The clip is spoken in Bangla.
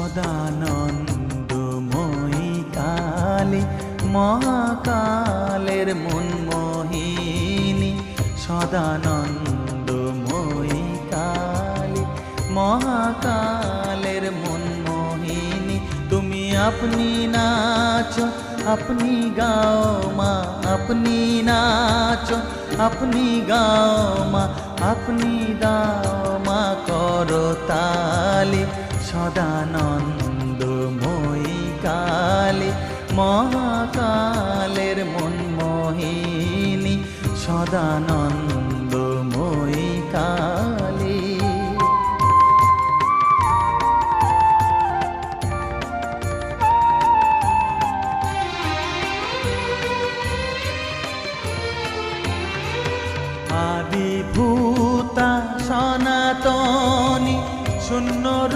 সদানন্দময়ী কালী মহাকালের মনমোহিনী, সদানন্দময়ী কালী মহাকালের মনমোহিনী। তুমি আপনি নাচো আপনি গাও মা, আপনি নাচো আপনি গাও মা, আপনি দাও মা করতালি। সদানন্দময়ী কালী মহাকালের মনমোহিনী, সদানন্দ